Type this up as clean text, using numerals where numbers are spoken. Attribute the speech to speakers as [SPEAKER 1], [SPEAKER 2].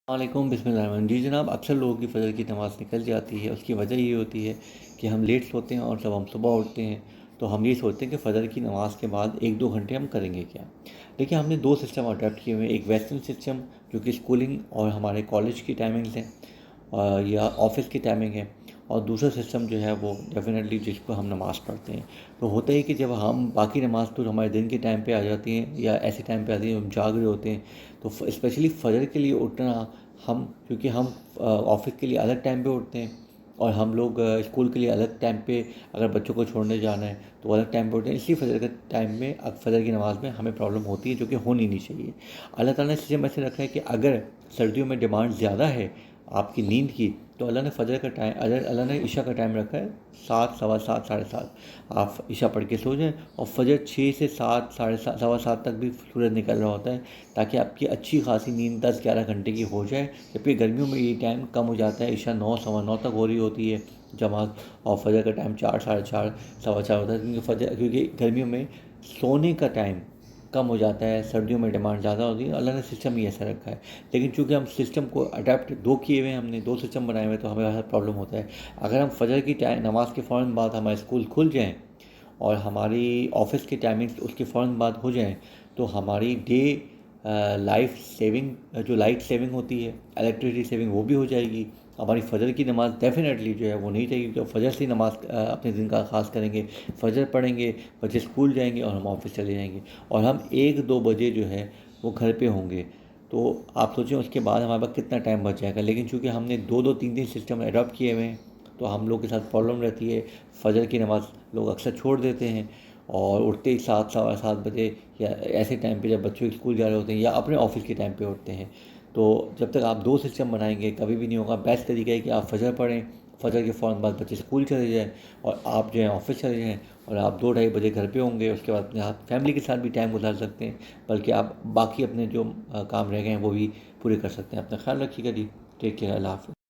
[SPEAKER 1] वालेकुम बिस्मिल्लाह जी जनाब। अक्सर लोगों की फ़जर की नमाज़ निकल जाती है। उसकी वजह ये होती है कि हम लेट सोते हैं और जब हम सुबह उठते हैं तो हम ये सोचते हैं कि फ़जर की नमाज़ के बाद 1-2 घंटे हम करेंगे क्या। देखिए, हमने 2 सिस्टम अडॉप्ट किए हुए हैं। एक वेस्टर्न सिस्टम जो कि स्कूलिंग और हमारे कॉलेज की टाइमिंग्स हैं या ऑफ़िस की टाइमिंग है, और दूसरा सिस्टम जो है वो डेफ़िनेटली जिसको हम नमाज़ पढ़ते हैं। तो होता है कि जब हम बाकी नमाज़ तो हमारे दिन के टाइम पे आ जाती हैं या ऐसे टाइम पे आती हैं हम जाग रहे होते हैं, तो स्पेशली फ़जर के लिए उठना, हम क्योंकि हम ऑफ़िस के लिए अलग टाइम पे उठते हैं और हम लोग स्कूल के लिए अलग टाइम पे, अगर बच्चों को छोड़ने जाना है तो अलग टाइम पे उठते हैं, इसलिए फ़जर के टाइम में अब फ़जर की नमाज़ में हमें प्रॉब्लम होती है, जो कि होनी नहीं चाहिए। अल्लाह ताला ने सिस्टम ऐसे रखा है कि अगर सर्दियों में डिमांड ज़्यादा है आपकी नींद की, तो अल्लाह ने फ़जर का टाइम, अल्लाह ने इशा का टाइम रखा है 7, सवा 7, साढ़े 7। आप इशा पढ़ के सो जाएँ और फ़जर 6 से 7, साढ़े 7, सवा 7 तक भी सूरज निकल रहा होता है, ताकि आपकी अच्छी खासी नींद 10-11 घंटे की हो जाए। जबकि गर्मियों में ये टाइम कम हो जाता है, इशा 9, सवा 9 तक हो रही होती है जमात, और फ़जर का टाइम 4, साढ़े 4, सवा 4 होता है, क्योंकि गर्मियों में सोने का टाइम कम हो जाता है, सर्दियों में डिमांड ज़्यादा होती है। अल्लाह ने सिस्टम ही ऐसा रखा है। लेकिन चूँकि हम सिस्टम को अडैप्ट 2 किए हुए हैं, हमने 2 सिस्टम बनाए हुए हैं, तो हमें ऐसा प्रॉब्लम होता है। अगर हम फ़जर की नमाज़ के फ़ौरन बाद हमारे स्कूल खुल जाएँ और हमारी ऑफ़िस की टाइमिंग्स उसके फ़ौरन बाद हो जाएँ, तो हमारी डे लाइफ सेविंग, जो लाइट सेविंग होती है, इलेक्ट्रिसिटी सेविंग, वो भी हो जाएगी। हमारी फ़जर की नमाज़ डेफ़िनेटली जो है वो नहीं चाहिए, क्योंकि फ़जर से नमाज़ अपने दिन का आगाज़ करेंगे, फ़जर पढ़ेंगे, बच्चे स्कूल जाएंगे और हम ऑफ़िस चले जाएंगे, और हम 1-2 बजे जो है वो घर पे होंगे। तो आप सोचें उसके बाद हमारे पास कितना टाइम बच जाएगा। लेकिन चूँकि हमने 2-2, 3-3 सिस्टम अडॉप्ट किए हुए हैं, तो हम लोग के साथ प्रॉब्लम रहती है। फ़जर की नमाज़ लोग अक्सर छोड़ देते हैं और उठते ही 7, सवा 7 बजे, या ऐसे टाइम पे जब बच्चों स्कूल जा रहे होते हैं या अपने ऑफ़िस के टाइम पे उठते हैं। तो जब तक आप 2 सिस्टम बनाएंगे कभी भी नहीं होगा। बेस्ट तरीका है कि आप फ़जर पढ़ें, फ़जर के फ़ौरन बाद बच्चे स्कूल चले जाएँ और आप जो है ऑफ़िस चले जाएँ, और आप 2 ढाई बजे घर पे होंगे। उसके बाद अपने आप फैमिली के साथ भी टाइम गुजार सकते हैं, बल्कि आप बाकी अपने जो काम रह गए हैं वो भी पूरे कर सकते हैं। अपना ख्याल रखिएगा जी। Take care. अल्लाह हाफ़िज़।